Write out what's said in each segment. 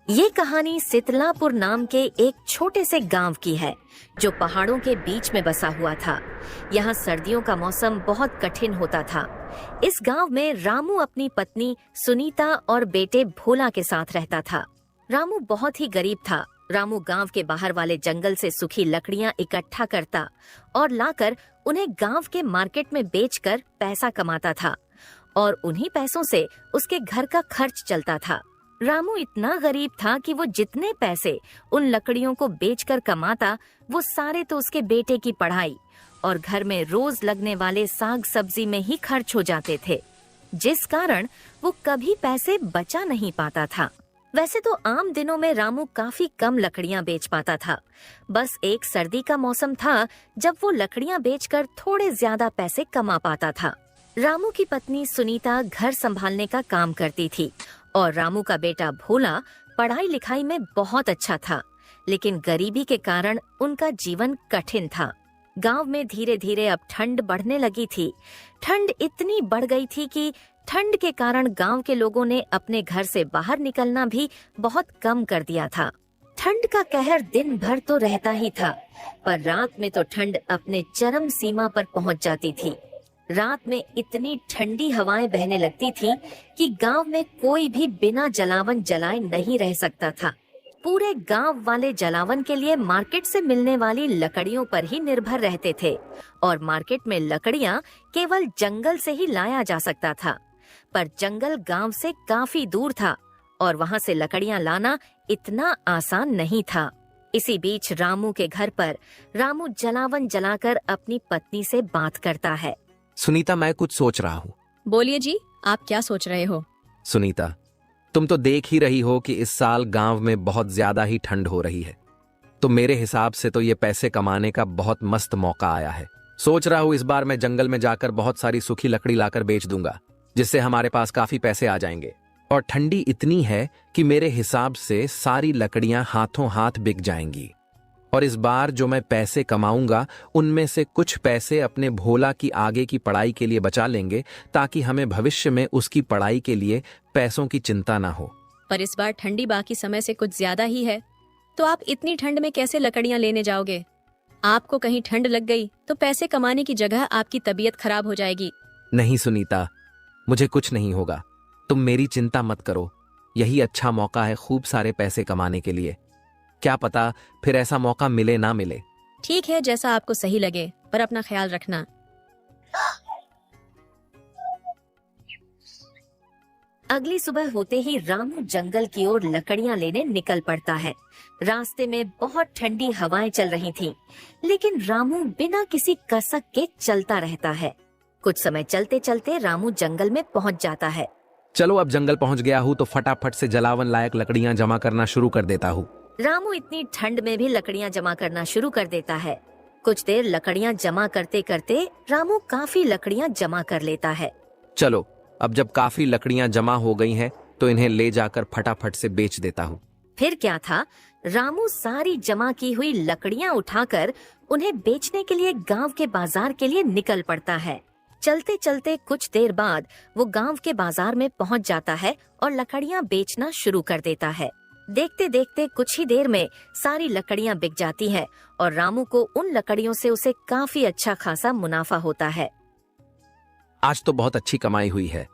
ये कहानी सितलापुर नाम के एक छोटे से गांव की है जो पहाड़ों के बीच में बसा हुआ था। यहाँ सर्दियों का मौसम बहुत कठिन होता था। इस गांव में रामू अपनी पत्नी सुनीता और बेटे भोला के साथ रहता था। रामू बहुत ही गरीब था। रामू गांव के बाहर वाले जंगल से सूखी लकड़ियां इकट्ठा करता और लाकर उन्हें गांव के मार्केट में बेचकर पैसा कमाता था और उन्हीं पैसों से उसके घर का खर्च चलता था। रामू इतना गरीब था कि वो जितने पैसे उन लकड़ियों को बेचकर कमाता वो सारे तो उसके बेटे की पढ़ाई और घर में रोज लगने वाले साग सब्जी में ही खर्च हो जाते थे, जिस कारण वो कभी पैसे बचा नहीं पाता था। वैसे तो आम दिनों में रामू काफी कम लकड़ियां बेच पाता था। बस एक सर्दी का मौसम था जब वो लकड़ियां बेचकर थोड़े ज्यादा पैसे कमा पाता था। रामू की पत्नी सुनीता घर संभालने का काम करती थी और रामू का बेटा भोला पढ़ाई लिखाई में बहुत अच्छा था, लेकिन गरीबी के कारण उनका जीवन कठिन था। गांव में धीरे धीरे अब ठंड बढ़ने लगी थी। ठंड इतनी बढ़ गई थी कि ठंड के कारण गांव के लोगों ने अपने घर से बाहर निकलना भी बहुत कम कर दिया था। ठंड का कहर दिन भर तो रहता ही था, पर रात में तो ठंड अपने चरम सीमा पर पहुंच जाती थी। रात में इतनी ठंडी हवाएं बहने लगती थी कि गांव में कोई भी बिना जलावन जलाए नहीं रह सकता था। पूरे गांव वाले जलावन के लिए मार्केट से मिलने वाली लकड़ियों पर ही निर्भर रहते थे और मार्केट में लकड़ियां केवल जंगल से ही लाया जा सकता था, पर जंगल गांव से काफी दूर था और वहां से लकड़ियां लाना इतना आसान नहीं था। इसी बीच रामू के घर पर रामू जलावन जलाकर अपनी पत्नी से बात करता है। सुनीता, मैं कुछ सोच रहा हूँ। बोलिए जी, आप क्या सोच रहे हो? सुनीता, तुम तो देख ही रही हो कि इस साल गांव में बहुत ज्यादा ही ठंड हो रही है, तो मेरे हिसाब से तो ये पैसे कमाने का बहुत मस्त मौका आया है। सोच रहा हूँ इस बार मैं जंगल में जाकर बहुत सारी सूखी लकड़ी लाकर बेच दूंगा, जिससे हमारे पास काफी पैसे आ जाएंगे। और ठंडी इतनी है कि मेरे हिसाब से सारी लकड़ियां हाथों हाथ बिक जाएंगी। और इस बार जो मैं पैसे कमाऊंगा उनमें से कुछ पैसे अपने भोला की आगे की पढ़ाई के लिए बचा लेंगे, ताकि हमें भविष्य में उसकी पढ़ाई के लिए पैसों की चिंता ना हो। पर इस बार ठंडी बाकी समय से कुछ ज्यादा ही है, तो आप इतनी ठंड में कैसे लकड़ियां लेने जाओगे? आपको कहीं ठंड लग गई तो पैसे कमाने की जगह आपकी तबीयत खराब हो जाएगी। नहीं सुनीता, मुझे कुछ नहीं होगा, तुम मेरी चिंता मत करो। यही अच्छा मौका है खूब सारे पैसे कमाने के लिए। क्या पता फिर ऐसा मौका मिले ना मिले। ठीक है, जैसा आपको सही लगे, पर अपना ख्याल रखना। अगली सुबह होते ही रामू जंगल की ओर लकड़ियां लेने निकल पड़ता है। रास्ते में बहुत ठंडी हवाएं चल रही थीं, लेकिन रामू बिना किसी कसक के चलता रहता है। कुछ समय चलते चलते रामू जंगल में पहुंच जाता है। चलो, अब जंगल पहुंच गया हूँ तो फटाफट से जलावन लायक लकड़ियां जमा करना शुरू कर देता हूँ। रामू इतनी ठंड में भी लकड़ियां जमा करना शुरू कर देता है। कुछ देर लकड़ियां जमा करते करते रामू काफी लकड़ियां जमा कर लेता है। चलो, अब जब काफी लकड़ियां जमा हो गई हैं, तो इन्हें ले जाकर फटाफट से बेच देता हूँ। फिर क्या था, रामू सारी जमा की हुई लकड़ियां उठाकर उन्हें बेचने के लिए गांव के बाजार के लिए निकल पड़ता है। चलते चलते कुछ देर बाद वो गांव के बाजार में पहुंच जाता है और लकड़ियां बेचना शुरू कर देता है। देखते देखते कुछ ही देर में सारी लकड़ियां बिक जाती हैं और रामू को उन लकड़ियों से उसे काफी अच्छा खासा मुनाफा होता है। आज तो बहुत अच्छी कमाई हुई है।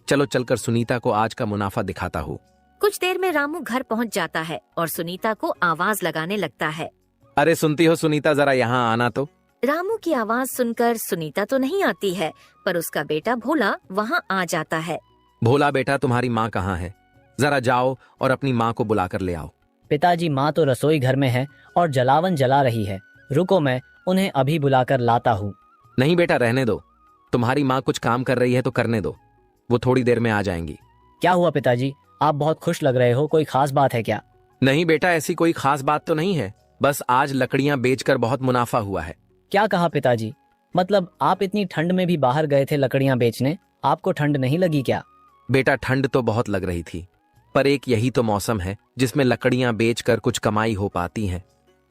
चलो चलकर सुनीता को आज का मुनाफा दिखाता हूँ। कुछ देर में रामू घर पहुंच जाता है और सुनीता को आवाज लगाने लगता है। अरे सुनती हो सुनीता, जरा यहाँ आना तो। रामू की आवाज सुनकर सुनीता तो नहीं आती है, पर उसका बेटा भोला वहाँ आ जाता है। भोला बेटा, तुम्हारी माँ कहाँ है? जरा जाओ और अपनी माँ को बुलाकर ले आओ। पिताजी, माँ तो रसोई घर में है और जलावन जला रही है। रुको, मैं उन्हें अभी बुलाकर लाता हूँ। नहीं बेटा, रहने दो। तुम्हारी माँ कुछ काम कर रही है तो करने दो, वो थोड़ी देर में आ जाएंगी। क्या हुआ पिताजी, आप बहुत खुश लग रहे हो, कोई खास बात है क्या? नहीं बेटा, ऐसी कोई खास बात तो नहीं है, बस आज लकड़ियां बेचकर बहुत मुनाफा हुआ है। क्या कहा पिताजी? मतलब आप इतनी ठंड में भी बाहर गए थे लकड़ियां बेचने, आपको ठंड नहीं लगी क्या? बेटा, ठंड तो बहुत लग रही थी, पर एक यही तो मौसम है जिसमें लकड़ियां बेचकर कुछ कमाई हो पाती है।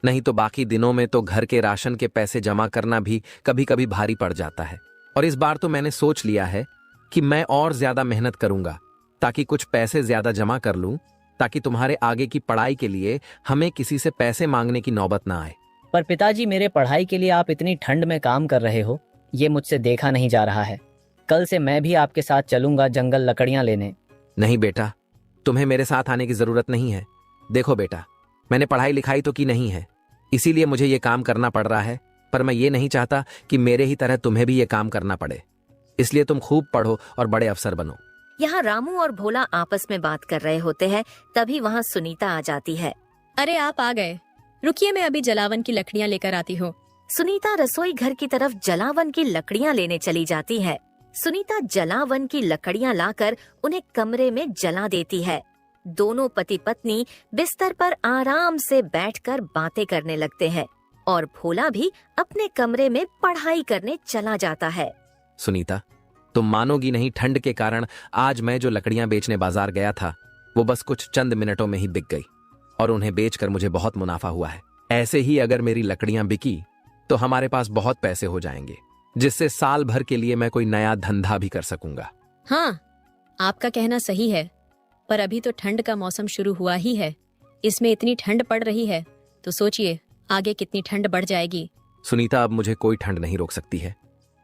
नहीं तो बाकी दिनों में तो घर के राशन के पैसे जमा करना भी कभी कभी भारी पड़ जाता है। और इस बार तो मैंने सोच लिया है कि मैं और ज्यादा मेहनत करूंगा ताकि कुछ पैसे ज्यादा जमा कर लूं, ताकि तुम्हारे आगे की पढ़ाई के लिए हमें किसी से पैसे मांगने की नौबत ना आए। पर पिताजी, मेरे पढ़ाई के लिए आप इतनी ठंड में काम कर रहे हो, ये मुझसे देखा नहीं जा रहा है। कल से मैं भी आपके साथ चलूंगा जंगल लकड़ियां लेने। नहीं बेटा, तुम्हें मेरे साथ आने की जरूरत नहीं है। देखो बेटा, मैंने पढ़ाई लिखाई तो की नहीं है, इसीलिए मुझे ये काम करना पड़ रहा है, पर मैं ये नहीं चाहता कि मेरे ही तरह तुम्हें भी ये काम करना पड़े। इसलिए तुम खूब पढ़ो और बड़े अफसर बनो। यहाँ रामू और भोला आपस में बात कर रहे होते हैं, तभी वहाँ सुनीता आ जाती है। अरे आप आ गए, रुकिए मैं अभी जलावन की लकड़ियाँ लेकर आती हूँ। सुनीता रसोई घर की तरफ जलावन की लकड़ियाँ लेने चली जाती है। सुनीता जलावन की लकड़ियाँ लाकर उन्हें कमरे में जला देती है। दोनों पति पत्नी बिस्तर पर आराम से बैठकर बातें करने लगते हैं और भोला भी अपने कमरे में पढ़ाई करने चला जाता है। सुनीता, तुम मानोगी नहीं, ठंड के कारण आज मैं जो लकड़ियां बेचने बाजार गया था वो बस कुछ चंद मिनटों में ही बिक गई और उन्हें बेचकर मुझे बहुत मुनाफा हुआ है। ऐसे ही अगर मेरी लकड़ियां बिकी तो हमारे पास बहुत पैसे हो जाएंगे, जिससे साल भर के लिए मैं कोई नया धंधा भी कर सकूंगा। हाँ, आपका कहना सही है, पर अभी तो ठंड का मौसम शुरू हुआ ही है। इसमें इतनी ठंड पड़ रही है तो सोचिए आगे कितनी ठंड बढ़ जाएगी। सुनीता, अब मुझे कोई ठंड नहीं रोक सकती है।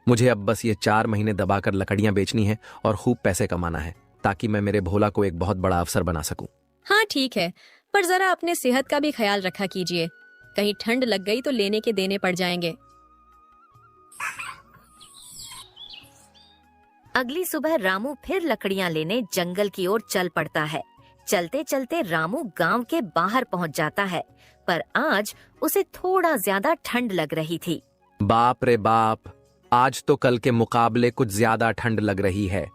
मुझे अब बस ये 4 महीने दबाकर लकड़ियां बेचनी है और खूब पैसे कमाना है, ताकि मैं मेरे भोला को एक बहुत बड़ा अफसर बना सकूं। हाँ ठीक है, पर जरा अपने सेहत का भी ख्याल रखा कीजिए, कहीं ठंड लग गई तो लेने के देने पड़ जाएंगे। अगली सुबह रामू फिर लकड़ियाँ लेने जंगल की ओर चल पड़ता है। चलते चलते रामू गांव के बाहर पहुंच जाता है, पर आज उसे थोड़ा ज्यादा ठंड लग रही थी। बाप रे बाप, आज तो कल के मुकाबले कुछ ज्यादा ठंड लग रही है।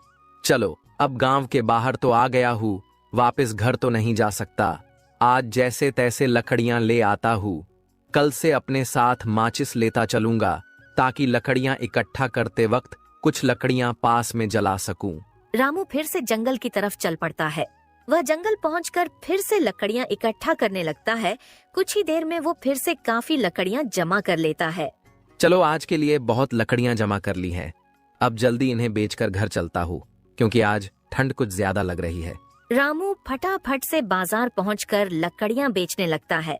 चलो, अब गांव के बाहर तो आ गया हूँ, वापस घर तो नहीं जा सकता। आज जैसे तैसे लकड़ियां ले आता हूँ। कल से अपने साथ माचिस लेता चलूंगा, ताकि लकड़ियां इकट्ठा करते वक्त कुछ लकड़ियां पास में जला सकूं। रामू फिर से जंगल की तरफ चल पड़ता है। वह जंगल पहुंचकर फिर से लकड़ियां इकट्ठा करने लगता है। कुछ ही देर में वो फिर से काफी लकड़ियां जमा कर लेता है। चलो, आज के लिए बहुत लकड़ियां जमा कर ली हैं। अब जल्दी इन्हें बेचकर घर चलता हूँ, क्योंकि आज ठंड कुछ ज्यादा लग रही है। रामू फटाफट से बाजार पहुंचकर लकड़ियां बेचने लगता है।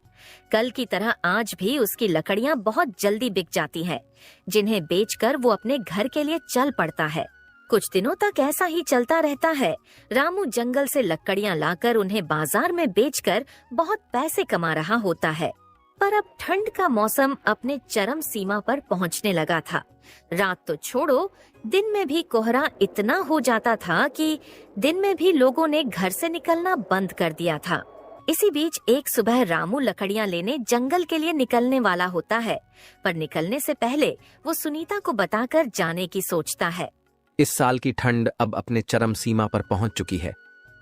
कल की तरह आज भी उसकी लकड़ियां बहुत जल्दी बिक जाती हैं, जिन्हें बेचकर वो अपने घर के लिए चल पड़ता है। कुछ दिनों तक ऐसा ही चलता रहता है। रामू जंगल से लकड़ियां लाकर उन्हें बाजार में बेचकर बहुत पैसे कमा रहा होता है। पर अब ठंड का मौसम अपने चरम सीमा पर पहुंचने लगा था। रात तो छोड़ो, दिन में भी कोहरा इतना हो जाता था कि दिन में भी लोगों ने घर से निकलना बंद कर दिया था। इसी बीच एक सुबह रामू लकड़ियां लेने जंगल के लिए निकलने वाला होता है, पर निकलने से पहले वो सुनीता को बताकर जाने की सोचता है। इस साल की ठंड अब अपने चरम सीमा पर पहुंच चुकी है।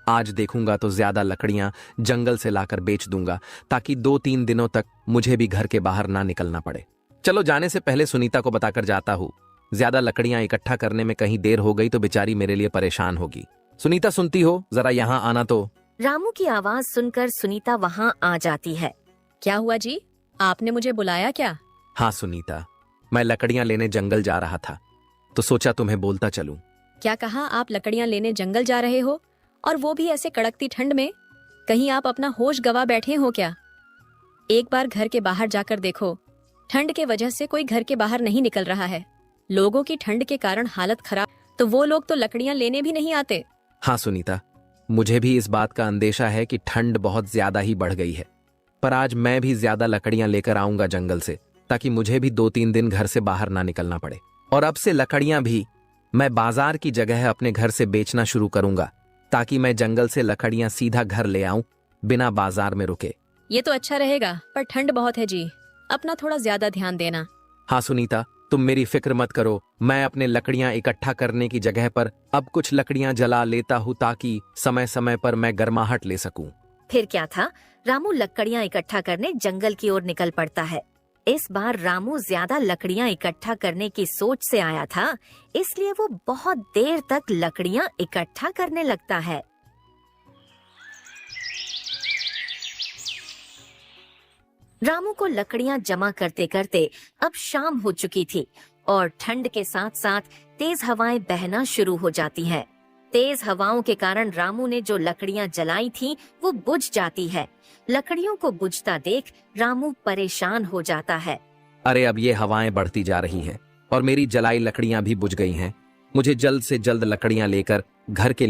आज देखूंगा तो ज्यादा लकड़ियां जंगल से लाकर बेच दूंगा, ताकि 2-3 दिनों तक मुझे भी घर के बाहर ना निकलना पड़े। चलो, जाने से पहले सुनीता को बताकर जाता हूँ। ज्यादा लकड़ियां इकट्ठा करने में कहीं देर हो गई तो बेचारी मेरे लिए परेशान होगी। सुनीता, सुनती हो? जरा यहाँ आना तो। रामू की आवाज सुनकर सुनीता वहाँ आ जाती है। क्या हुआ जी, आपने मुझे बुलाया क्या? हाँ सुनीता, मैं लकड़ियां लेने जंगल जा रहा था, तो सोचा तुम्हें बोलता चलूं। क्या कहा? आप लकड़ियां लेने जंगल जा रहे हो, और वो भी ऐसे कड़कती ठंड में? कहीं आप अपना होश गवा बैठे हो क्या? एक बार घर के बाहर जाकर देखो, ठंड के वजह से कोई घर के बाहर नहीं निकल रहा है। लोगों की ठंड के कारण हालत खराब, तो वो लोग तो लकड़ियां लेने भी नहीं आते। हाँ सुनीता, मुझे भी इस बात का अंदेशा है कि ठंड बहुत ज्यादा ही बढ़ गई है, पर आज मैं भी ज्यादा लकड़ियां लेकर आऊंगा जंगल से, ताकि मुझे भी 2-3 दिन घर से बाहर ना निकलना पड़े। और अब से लकड़ियां भी मैं बाजार की जगह अपने घर से बेचना शुरू करूंगा, ताकि मैं जंगल से लकड़ियां सीधा घर ले आऊं बिना बाजार में रुके। ये तो अच्छा रहेगा, पर ठंड बहुत है जी, अपना थोड़ा ज्यादा ध्यान देना। हाँ सुनीता, तुम मेरी फिक्र मत करो। मैं अपने लकड़ियां इकट्ठा करने की जगह पर अब कुछ लकड़ियां जला लेता हूँ, ताकि समय समय पर मैं गर्माहट ले सकूं। फिर क्या था, रामू लकड़ियां इकट्ठा करने जंगल की ओर निकल पड़ता है। इस बार रामू ज्यादा लकड़ियां इकट्ठा करने की सोच से आया था, इसलिए वो बहुत देर तक लकड़ियां इकट्ठा करने लगता है। रामू को लकड़ियां जमा करते करते अब शाम हो चुकी थी और ठंड के साथ साथ तेज हवाएं बहना शुरू हो जाती है। तेज हवाओं के कारण रामू ने जो लकड़ियां जलाई थी वो बुझ जाती है। लकड़ियों को बुझता देख रामू परेशान हो जाता है। अरे अब ये हवाएं बढ़ती जा रही हैं और मेरी जलाई लकड़ियां भी बुझ गई हैं। मुझे जल्द से जल्द लकड़ियां लेकर घर के